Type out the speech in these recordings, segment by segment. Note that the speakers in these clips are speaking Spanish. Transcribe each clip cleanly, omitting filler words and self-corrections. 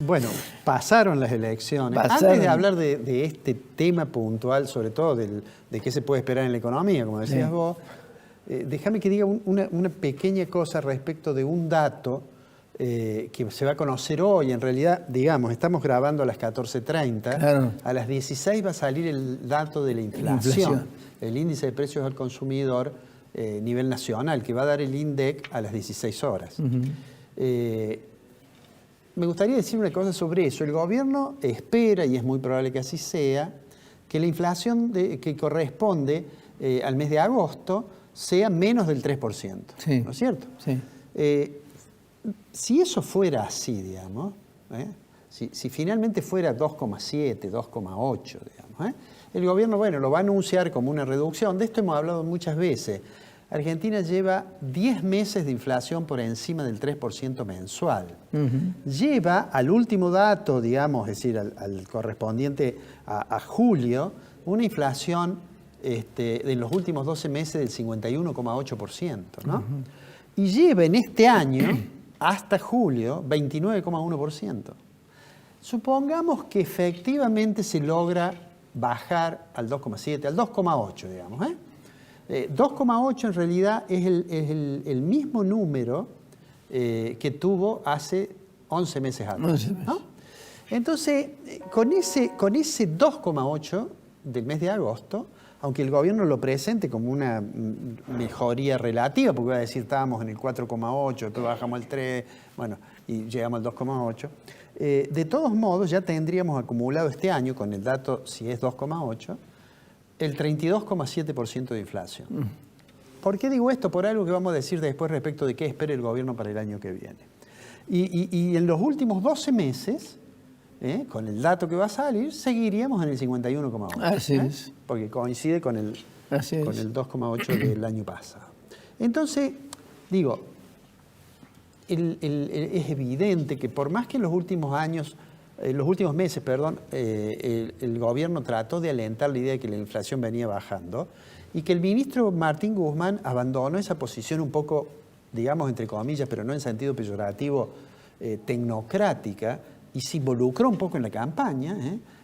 Bueno, pasaron las elecciones. Antes de hablar de este tema puntual, sobre todo de qué se puede esperar en la economía, como decías vos, déjame que diga una pequeña cosa respecto de un dato que se va a conocer hoy. En realidad, digamos, estamos grabando a las 14:30. Claro. A las 16 va a salir el dato de la inflación. El índice de precios al consumidor nivel nacional, que va a dar el INDEC a las 16 horas. Me gustaría decir una cosa sobre eso. El gobierno espera, y es muy probable que así sea, que la inflación que corresponde al mes de agosto sea menos del 3%. Sí. ¿No es cierto? Sí. Si eso fuera así, digamos, si finalmente fuera 2,7, 2,8, digamos, el gobierno, bueno, lo va a anunciar como una reducción. De esto hemos hablado muchas veces. Argentina lleva 10 meses de inflación por encima del 3% mensual. Lleva al último dato, digamos, es decir, al correspondiente a julio, una inflación de los últimos 12 meses del 51,8%, ¿no? Y lleva en este año, hasta julio, 29,1%. Supongamos que efectivamente se logra bajar al 2,7, al 2,8, digamos, 2,8 en realidad es el mismo número que tuvo hace 11 meses atrás, ¿no? Entonces, con ese 2,8 del mes de agosto, aunque el gobierno lo presente como una mejoría relativa, porque va a decir estábamos en el 4,8, después bajamos al 3, bueno, y llegamos al 2,8, de todos modos ya tendríamos acumulado este año, con el dato si es 2,8, el 32,7% de inflación. ¿Por qué digo esto? Por algo que vamos a decir después respecto de qué espera el gobierno para el año que viene. Y en los últimos 12 meses, con el dato que va a salir, seguiríamos en el 51,8. Así es. Porque coincide con el 2,8 del año pasado. Entonces, digo, es evidente que por más que en los últimos meses, el gobierno trató de alentar la idea de que la inflación venía bajando y que el ministro Martín Guzmán abandonó esa posición un poco, digamos, entre comillas, pero no en sentido peyorativo, tecnocrática, y se involucró un poco en la campaña,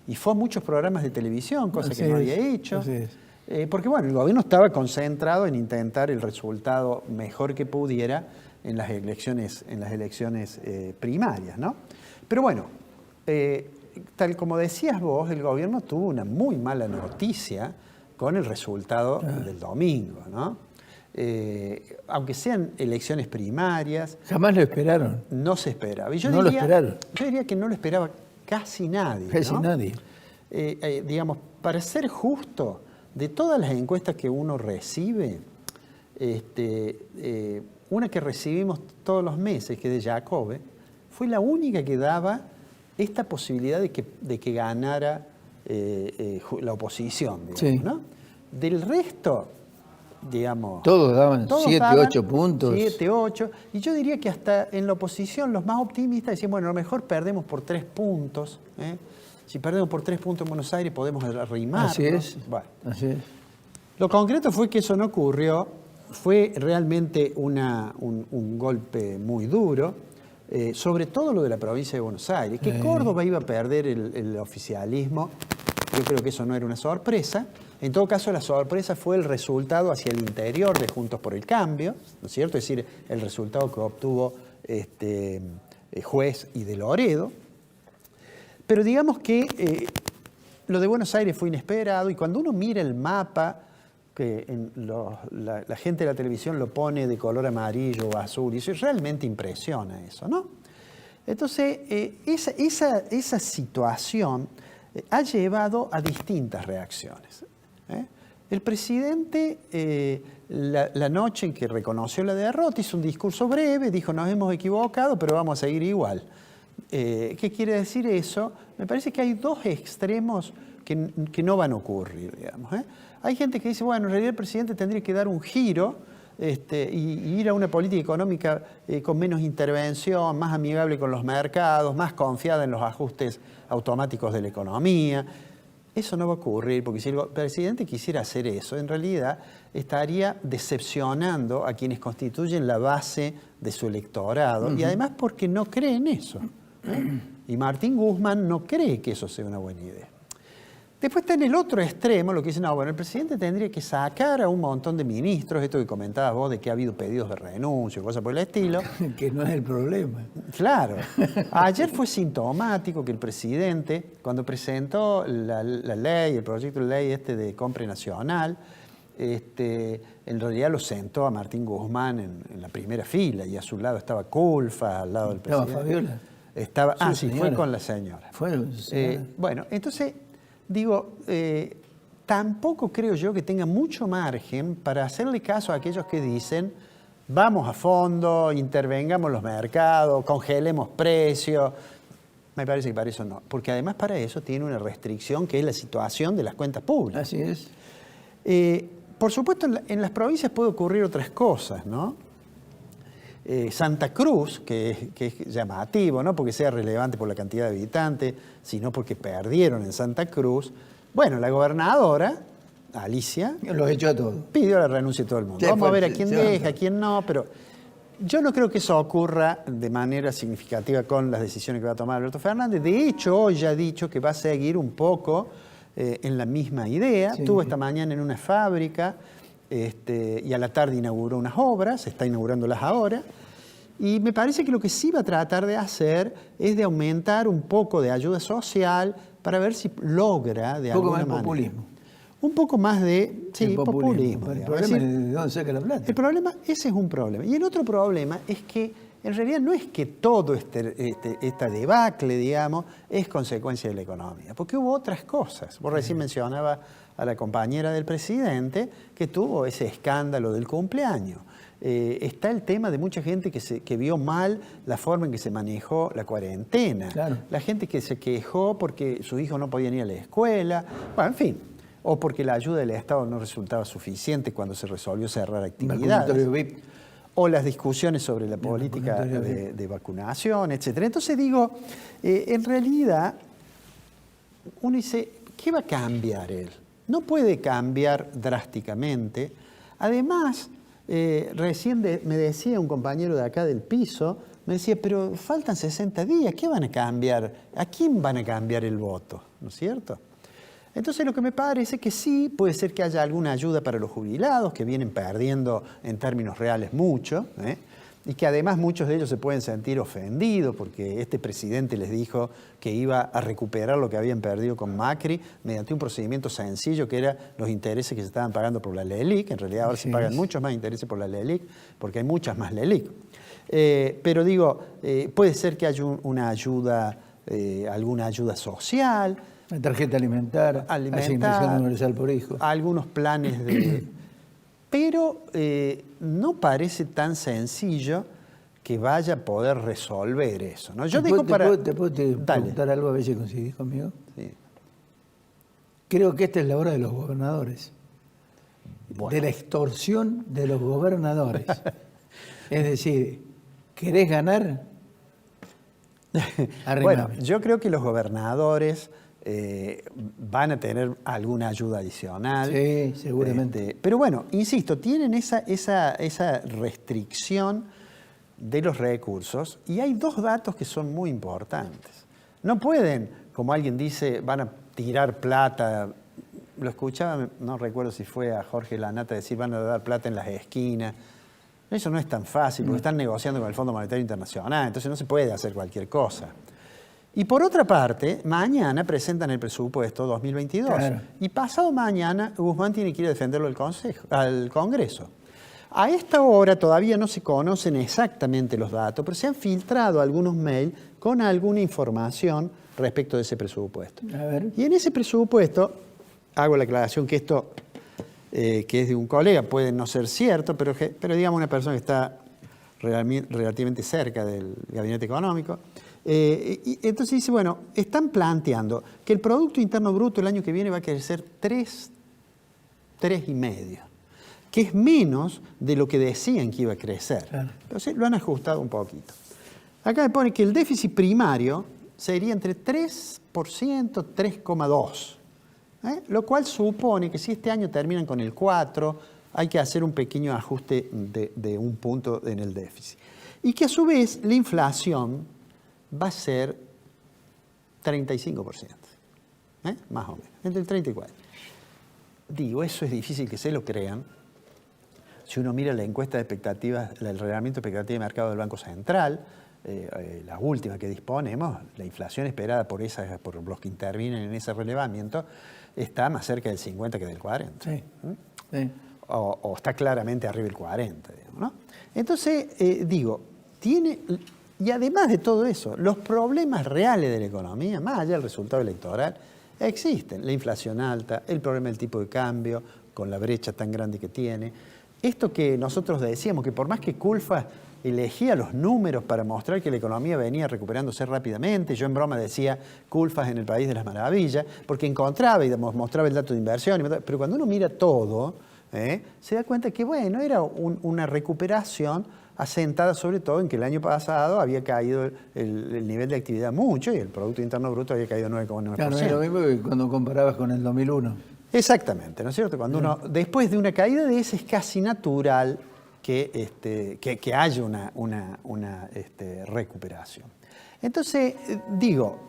y fue a muchos programas de televisión, cosa que no había hecho. Porque, bueno, el gobierno estaba concentrado en intentar el resultado mejor que pudiera en las elecciones primarias, ¿no? Pero bueno, tal como decías vos, el gobierno tuvo una muy mala noticia con el resultado del domingo, ¿no? Aunque sean elecciones primarias... Jamás lo esperaron. No se esperaba. Y yo lo esperaron. Yo diría que no lo esperaba casi nadie. Casi nadie. Digamos, para ser justo, de todas las encuestas que uno recibe, una que recibimos todos los meses, que es de Jacobe, fue la única que daba esta posibilidad de que ganara la oposición, digamos, ¿no? Del resto, digamos... Todos daban 7, 8 puntos. 7, 8. Y yo diría que hasta en la oposición los más optimistas decían, bueno, a lo mejor perdemos por 3 puntos. Si perdemos por 3 puntos en Buenos Aires podemos arrimar. Así es. Bueno. Así es. Lo concreto fue que eso no ocurrió. Fue realmente un golpe muy duro. Sobre todo lo de la provincia de Buenos Aires, que Córdoba iba a perder el oficialismo. Yo creo que eso no era una sorpresa. En todo caso, la sorpresa fue el resultado hacia el interior de Juntos por el Cambio, ¿no es cierto? Es decir, el resultado que obtuvo Juez y de Loredo. Pero digamos que lo de Buenos Aires fue inesperado, y cuando uno mira el mapa, que la gente de la televisión lo pone de color amarillo o azul, y eso realmente impresiona eso, ¿no? Entonces, esa situación ha llevado a distintas reacciones. El presidente, la noche en que reconoció la derrota, hizo un discurso breve, dijo, nos hemos equivocado, pero vamos a seguir igual. ¿Qué quiere decir eso? Me parece que hay dos extremos que no van a ocurrir, digamos. Hay gente que dice, bueno, en realidad el presidente tendría que dar un giro y ir a una política económica con menos intervención, más amigable con los mercados, más confiada en los ajustes automáticos de la economía. Eso no va a ocurrir, porque si el presidente quisiera hacer eso, en realidad estaría decepcionando a quienes constituyen la base de su electorado, y además porque no cree en eso. Y Martín Guzmán no cree que eso sea una buena idea. Después está en el otro extremo lo que dicen, no, bueno, el presidente tendría que sacar a un montón de ministros, esto que comentabas vos, de que ha habido pedidos de renuncia, cosas por el estilo. Que no es el problema. Claro. Ayer fue sintomático que el presidente, cuando presentó la ley, el proyecto de ley de compra nacional, en realidad lo sentó a Martín Guzmán en la primera fila y a su lado estaba Culfa, al lado del presidente. ¿Estaba Fabiola? Sí, fue con la señora. Bueno, entonces, digo, tampoco creo yo que tenga mucho margen para hacerle caso a aquellos que dicen vamos a fondo, intervengamos los mercados, congelemos precios. Me parece que para eso no, porque además para eso tiene una restricción que es la situación de las cuentas públicas. Así es. Por supuesto, en las provincias puede ocurrir otras cosas, ¿no? Santa Cruz, que es llamativo, no porque sea relevante por la cantidad de habitantes, sino porque perdieron en Santa Cruz. Bueno, la gobernadora, Alicia, los echó a todos. Pidió la renuncia de todo el mundo. Vamos a ver a quién deja, a quién no, pero yo no creo que eso ocurra de manera significativa con las decisiones que va a tomar Alberto Fernández. De hecho, hoy ya ha dicho que va a seguir un poco en la misma idea. Estuvo esta mañana en una fábrica y a la tarde inauguró unas obras, está inaugurándolas ahora. Y me parece que lo que sí va a tratar de hacer es de aumentar un poco de ayuda social para ver si logra de alguna manera. Un poco más de populismo. Un poco más de populismo. El problema es de dónde saca la plata. El problema, ese es un problema. Y el otro problema es que en realidad no es que todo esta debacle, digamos, es consecuencia de la economía, porque hubo otras cosas. Vos recién mencionabas a la compañera del presidente que tuvo ese escándalo del cumpleaños. Está el tema de mucha gente que vio mal la forma en que se manejó la cuarentena. Claro. La gente que se quejó porque su hijo no podía ir a la escuela. Bueno, en fin. O porque la ayuda del Estado no resultaba suficiente cuando se resolvió cerrar actividades. O las discusiones sobre la política de vacunación, etc. Entonces digo, en realidad, uno dice, ¿qué va a cambiar él? No puede cambiar drásticamente. Además, recién me decía un compañero de acá del piso, me decía, pero faltan 60 días, ¿qué van a cambiar? ¿A quién van a cambiar el voto? ¿No es cierto? Entonces lo que me parece que sí, puede ser que haya alguna ayuda para los jubilados, que vienen perdiendo en términos reales mucho, y que además muchos de ellos se pueden sentir ofendidos porque este presidente les dijo que iba a recuperar lo que habían perdido con Macri mediante un procedimiento sencillo que era los intereses que se estaban pagando por la LELIQ. En realidad ahora se pagan muchos más intereses por la LELIQ porque hay muchas más LELIQ. Pero digo, puede ser que haya una ayuda, alguna ayuda social. La tarjeta alimentar, asignación universal por hijo. Algunos planes de... Pero no parece tan sencillo que vaya a poder resolver eso, ¿no? Yo dejo para... ¿Te puedo preguntar algo a ver si coincidís conmigo? Sí. Creo que esta es la hora de los gobernadores. Bueno. De la extorsión de los gobernadores. Es decir, ¿querés ganar? Bueno, yo creo que los gobernadores van a tener alguna ayuda adicional. Sí, seguramente. Pero bueno, insisto, tienen esa restricción de los recursos y hay dos datos que son muy importantes. No pueden, como alguien dice, van a tirar plata. Lo escuchaba, no recuerdo si fue a Jorge Lanata decir van a dar plata en las esquinas. Eso no es tan fácil porque están negociando con el Fondo Monetario Internacional, entonces no se puede hacer cualquier cosa. Y por otra parte, mañana presentan el presupuesto 2022. Claro. Y pasado mañana Guzmán tiene que ir a defenderlo al Congreso. A esta hora todavía no se conocen exactamente los datos, pero se han filtrado algunos mails con alguna información respecto de ese presupuesto. A ver. Y en ese presupuesto, hago la aclaración que esto, que es de un colega, puede no ser cierto, pero digamos una persona que está relativamente cerca del gabinete económico. Y entonces dice, bueno, están planteando que el Producto Interno Bruto el año que viene va a crecer 3,5, que es menos de lo que decían que iba a crecer. Claro. Entonces lo han ajustado un poquito. Acá me pone que el déficit primario sería entre 3%, 3,2%, lo cual supone que si este año terminan con el 4%, hay que hacer un pequeño ajuste de un punto en el déficit. Y que a su vez la inflación va a ser 35%. Más o menos, entre el 30 y 40. Digo, eso es difícil que se lo crean. Si uno mira la encuesta de expectativas, el relevamiento de expectativas de mercado del Banco Central, la última que disponemos, la inflación esperada por los que intervienen en ese relevamiento, está más cerca del 50 que del 40. Sí. Sí. O está claramente arriba del 40, digamos, ¿no? Entonces, y además de todo eso, los problemas reales de la economía, más allá del resultado electoral, existen. La inflación alta, el problema del tipo de cambio, con la brecha tan grande que tiene. Esto que nosotros decíamos, que por más que Culfas elegía los números para mostrar que la economía venía recuperándose rápidamente, yo en broma decía Culfas en el país de las maravillas, porque encontraba y mostraba el dato de inversión, pero cuando uno mira todo, se da cuenta que, bueno, era una recuperación asentada sobre todo en que el año pasado había caído el nivel de actividad mucho y el Producto Interno Bruto había caído 9,9%. Claro, es lo mismo que cuando comparabas con el 2001. Exactamente, ¿no es cierto? Cuando uno, después de una caída de esa, es casi natural que haya una recuperación. Entonces,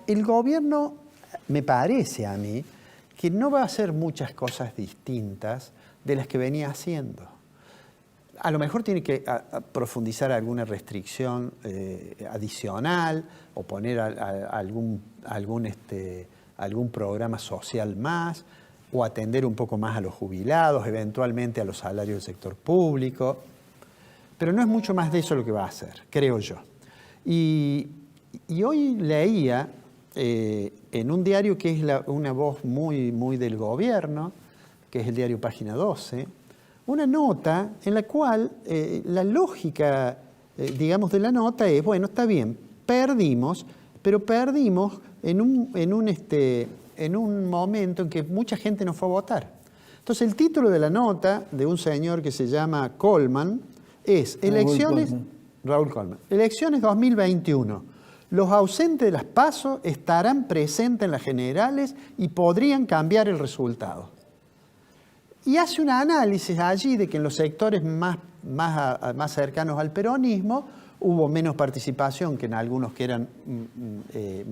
el gobierno, me parece a mí, que no va a hacer muchas cosas distintas de las que venía haciendo. A lo mejor tiene que profundizar alguna restricción adicional o poner algún programa social más, o atender un poco más a los jubilados, eventualmente a los salarios del sector público. Pero no es mucho más de eso lo que va a hacer, creo yo. Y hoy leía en un diario que es una voz muy, muy del gobierno, que es el diario Página 12, una nota en la cual la lógica, de la nota es, bueno, está bien, perdimos, pero perdimos en un momento en que mucha gente no fue a votar. Entonces el título de la nota de un señor que se llama Colman es Raúl Colman, elecciones 2021. Los ausentes de las PASO estarán presentes en las generales y podrían cambiar el resultado. Y hace un análisis allí de que en los sectores más cercanos al peronismo hubo menos participación que en algunos que eran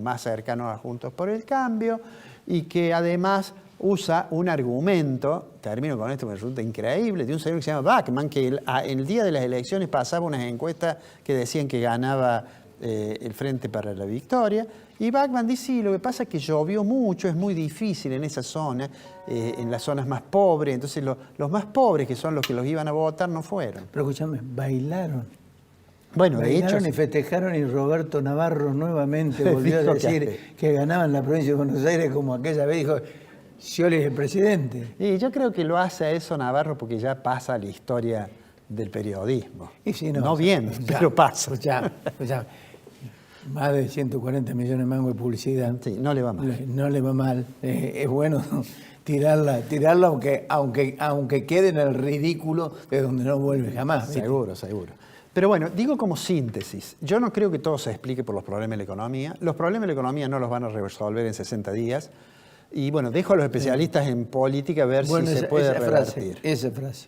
más cercanos a Juntos por el Cambio, y que además usa un argumento, termino con esto que me resulta increíble, de un señor que se llama Bachmann, que en el día de las elecciones pasaba unas encuestas que decían que ganaba el Frente para la Victoria, y Bachmann dice, sí, lo que pasa es que llovió mucho, es muy difícil en esa zona, en las zonas más pobres, entonces los más pobres, que son los que los iban a votar, no fueron. Pero escúchame, bailaron. Bueno, bailaron de hecho, y festejaron, y Roberto Navarro nuevamente volvió a decir que ganaba en la provincia de Buenos Aires, como aquella vez dijo, Scioli es el presidente. Y yo creo que lo hace a eso Navarro porque ya pasa la historia del periodismo. Y si no bien, pero pasa. Escuchá, más de 140 millones de mangos de publicidad. Sí, no le va mal. No le va mal. Es bueno tirarla aunque quede en el ridículo de donde no vuelve jamás. ¿viste? Seguro. Pero bueno, digo como síntesis, yo no creo que todo se explique por los problemas de la economía. Los problemas de la economía no los van a resolver en 60 días. Y bueno, dejo a los especialistas en política ver si se puede revertir. Esa frase.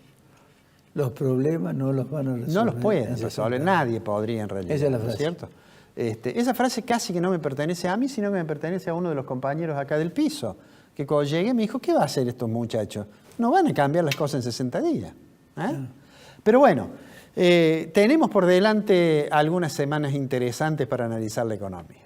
Los problemas no los van a resolver. No los pueden resolver, nadie podría en realidad. Esa es la frase. ¿Cierto? Esa frase casi que no me pertenece a mí, sino que me pertenece a uno de los compañeros acá del piso, que cuando llegué me dijo, ¿qué va a hacer estos muchachos? No van a cambiar las cosas en 60 días. Pero bueno, tenemos por delante algunas semanas interesantes para analizar la economía.